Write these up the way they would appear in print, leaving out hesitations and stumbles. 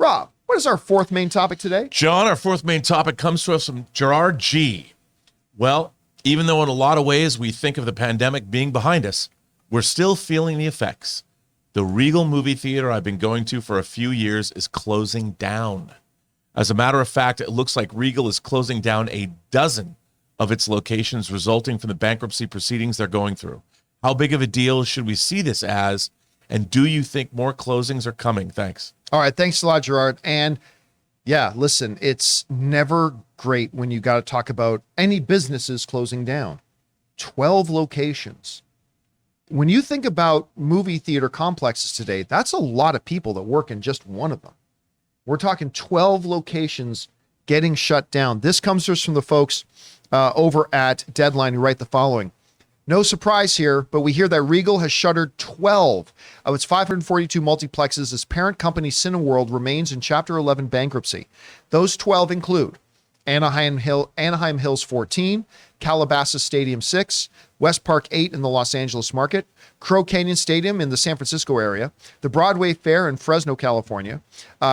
Rob, what is our fourth main topic today? John, our fourth main topic comes to us from Gerard G. Well, even though in a lot of ways we think of the pandemic being behind us, we're still feeling the effects. The Regal movie theater I've been going to for a few years is closing down. As a matter of fact, it looks like Regal is closing down a dozen of its locations resulting from the bankruptcy proceedings they're going through. How big of a deal should we see this as? And do you think more closings are coming? Thanks. All right. Thanks a lot, Gerard. And yeah, listen, it's never great when you got to talk about any businesses closing down. 12 locations. When you think about movie theater complexes today, that's a lot of people that work in just one of them. We're talking 12 locations getting shut down. This comes to us from the folks over at Deadline who write the following. No surprise here, but we hear that Regal has shuttered 12 of its 542 multiplexes as parent company Cineworld remains in Chapter 11 bankruptcy. Those 12 include Anaheim Hills 14, Calabasas Stadium 6, West Park 8 in the Los Angeles market, Crow Canyon Stadium in the San Francisco area, the Broadway Fair in Fresno, California,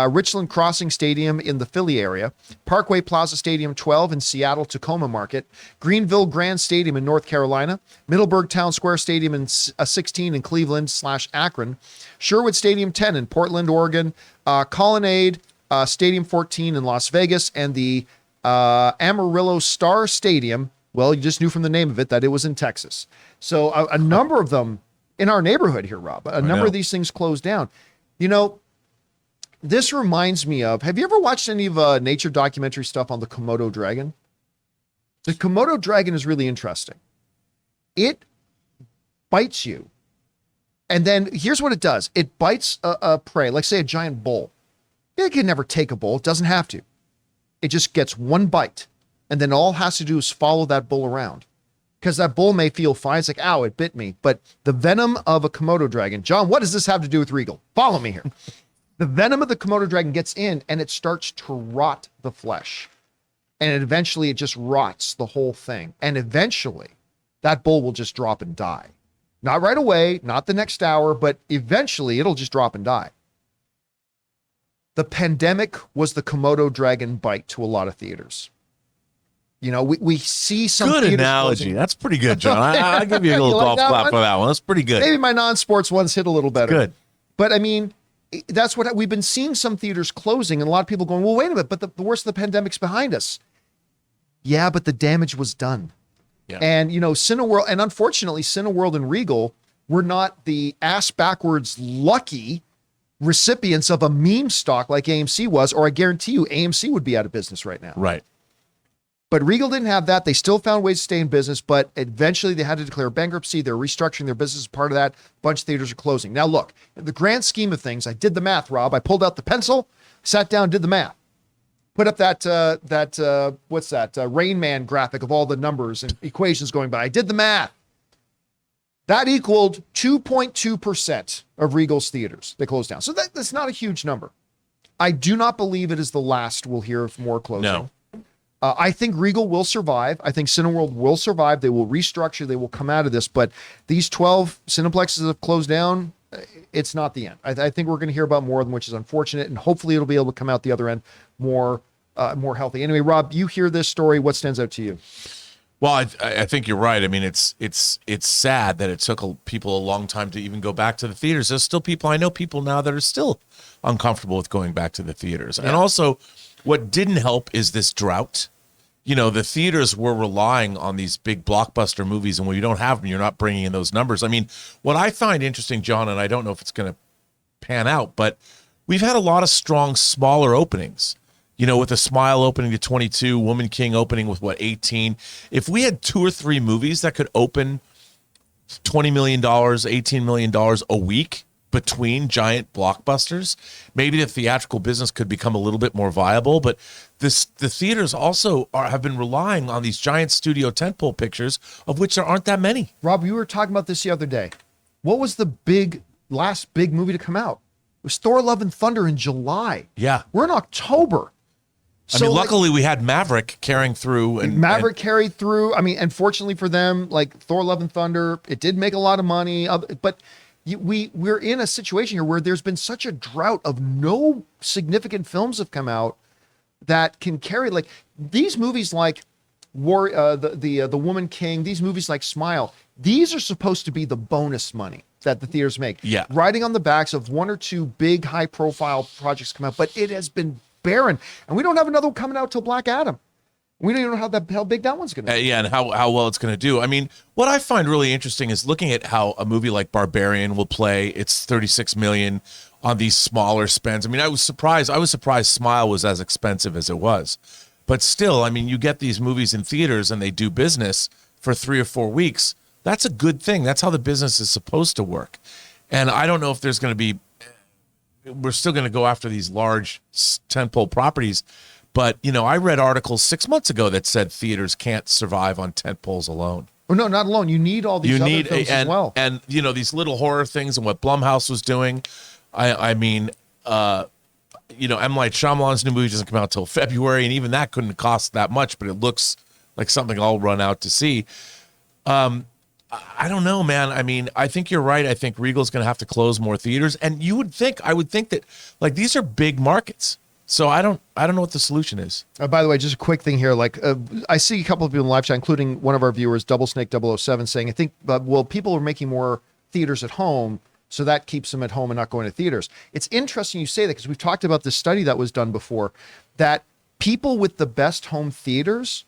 Richland Crossing Stadium in the Philly area, Parkway Plaza Stadium 12 in Seattle, Tacoma market, Greenville Grand Stadium in North Carolina, Middleburg Town Square Stadium in 16 in Cleveland/Akron, Sherwood Stadium 10 in Portland, Oregon, Colonnade Stadium 14 in Las Vegas, and the Amarillo Star Stadium. Well, you just knew from the name of it that it was in Texas. So a number of them in our neighborhood here, Rob, a number of these things closed down. You know, this reminds me of, have you ever watched any of nature documentary stuff on the Komodo dragon? The Komodo dragon is really interesting. It bites you. And then here's what it does. It bites a prey, like say a giant bull. It can never take a bull. It doesn't have to. It just gets one bite. And then all it has to do is follow that bull around. Because that bull may feel fine. It's like, ow, it bit me. But the venom of a Komodo dragon, John, what does this have to do with Regal? Follow me here. The venom of the Komodo dragon gets in and it starts to rot the flesh. And eventually it just rots the whole thing. And eventually that bull will just drop and die. Not right away, not the next hour, but eventually it'll just drop and die. The pandemic was the Komodo dragon bite to a lot of theaters. You know, we see some good analogy. Closing. That's pretty good, John. I'll give you a little golf clap for that one. That's pretty good. Maybe my non-sports ones hit a little better. Good. But I mean, that's what we've been seeing, some theaters closing and a lot of people going, well, wait a minute, but the worst of the pandemic's behind us. Yeah, but the damage was done. Yeah. And, you know, Cineworld, and unfortunately, Cineworld and Regal were not the ass backwards lucky recipients of a meme stock like AMC was, or I guarantee you AMC would be out of business right now. Right. But Regal didn't have that. They still found ways to stay in business, but eventually they had to declare bankruptcy. They're restructuring their business as part of that. A bunch of theaters are closing. Now, look, in the grand scheme of things, I did the math, Rob. I pulled out the pencil, sat down, did the math. Put up that Rain Man graphic of all the numbers and equations going by. I did the math. That equaled 2.2% of Regal's theaters. They closed down. So that's not a huge number. I do not believe it is the last we'll hear of more closing. No. I think Regal will survive. I think Cineworld will survive. They will restructure. They will come out of this. But these 12 Cineplexes have closed down. It's not the end. I think we're going to hear about more of them, which is unfortunate. And hopefully it'll be able to come out the other end more healthy. Anyway, Rob, you hear this story. What stands out to you? Well, I think you're right. I mean, it's sad that it took people a long time to even go back to the theaters. There's still people, I know people now that are still uncomfortable with going back to the theaters. Yeah. And also, what didn't help is this drought. You know, the theaters were relying on these big blockbuster movies, and when you don't have them, you're not bringing in those numbers. I mean, what I find interesting, John, and I don't know if it's going to pan out, but we've had a lot of strong, smaller openings. You know, with a Smile opening to 22, Woman King opening with, 18? If we had 2 or 3 movies that could open $20 million, $18 million a week between giant blockbusters, maybe the theatrical business could become a little bit more viable. But the theaters also have been relying on these giant studio tentpole pictures, of which there aren't that many. Rob, you were talking about this the other day. What was the last big movie to come out? It was Thor: Love and Thunder in July. Yeah. We're in October. I mean, luckily we had Maverick carrying through. And carried through. I mean, and fortunately for them, like Thor: Love and Thunder, it did make a lot of money. But we're in a situation here where there's been such a drought of no significant films have come out that can carry, like these movies like the Woman King, these movies like Smile, these are supposed to be the bonus money that the theaters make. Yeah. Riding on the backs of one or two big high profile projects come out, but it has been barren. And we don't have another one coming out till Black Adam. We don't even know how big that one's going to be. Yeah, and how well it's going to do. I mean, what I find really interesting is looking at how a movie like Barbarian will play. It's $36 million on these smaller spends. I mean, I was surprised Smile was as expensive as it was. But still, I mean, you get these movies in theaters and they do business for 3 or 4 weeks. That's a good thing. That's how the business is supposed to work. And I don't know if there's going to be, we're still going to go after these large tentpole properties. But, you know, I read articles 6 months ago that said theaters can't survive on tentpoles alone. Oh, no, not alone. You need all these other films as well. And, you know, these little horror things and what Blumhouse was doing. I mean, you know, M. Night Shyamalan's new movie doesn't come out till February, and even that couldn't cost that much, but it looks like something I'll run out to see. I don't know, man. I mean, I think you're right. I think Regal's going to have to close more theaters, and I would think that, like, these are big markets. So I don't know what the solution is. By the way, just a quick thing here. Like, I see a couple of people in live chat, including one of our viewers, Double Snake 007, saying, I think, well, people are making more theaters at home, so that keeps them at home and not going to theaters. It's interesting you say that because we've talked about this study that was done before, that people with the best home theaters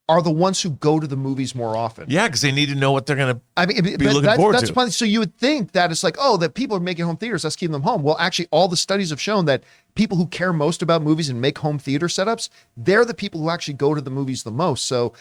are the ones who go to the movies more often. Yeah, because they need to know what they're going to be looking that's, forward that's to. Funny. So you would think that it's like, oh, that people are making home theaters, let's keep them home. Well, actually, all the studies have shown that people who care most about movies and make home theater setups, they're the people who actually go to the movies the most. So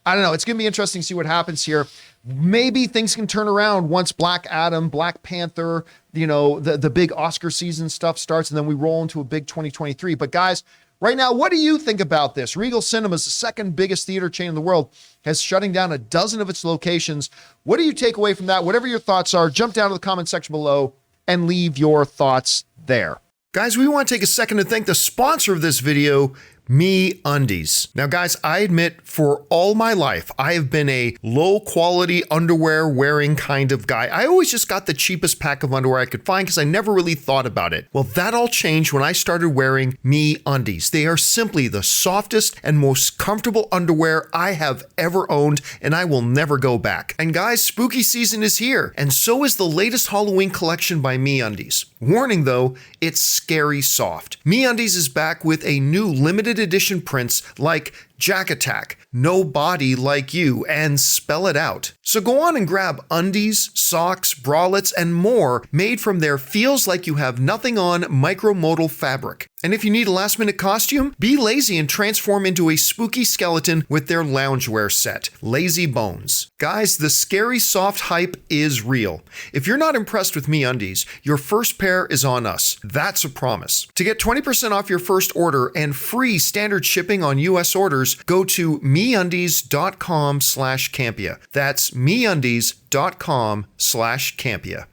I don't know. It's going to be interesting to see what happens here. Maybe things can turn around once Black Adam, Black Panther, you know, the big Oscar season stuff starts, and then we roll into a big 2023. But guys, right now, what do you think about this? Regal Cinemas, the second biggest theater chain in the world, has shutting down a dozen of its locations. What do you take away from that? Whatever your thoughts are, jump down to the comment section below and leave your thoughts there. Guys, we want to take a second to thank the sponsor of this video, MeUndies. Now, guys, I admit for all my life, I have been a low quality underwear wearing kind of guy. I always just got the cheapest pack of underwear I could find because I never really thought about it. Well, that all changed when I started wearing MeUndies. They are simply the softest and most comfortable underwear I have ever owned, and I will never go back. And guys, spooky season is here, and so is the latest Halloween collection by MeUndies. Warning though, it's scary soft. MeUndies is back with a new limited edition prints like Jack Attack, No Body Like You, and Spell It Out. So go on and grab undies, socks, bralettes, and more made from their feels like you have nothing on micromodal fabric. And if you need a last minute costume, be lazy and transform into a spooky skeleton with their loungewear set, Lazy Bones. Guys, the scary soft hype is real. If you're not impressed with MeUndies, your first pair is on us. That's a promise. To get 20% off your first order and free standard shipping on US orders, go to MeUndies.com/Campea. That's MeUndies.com/Campea.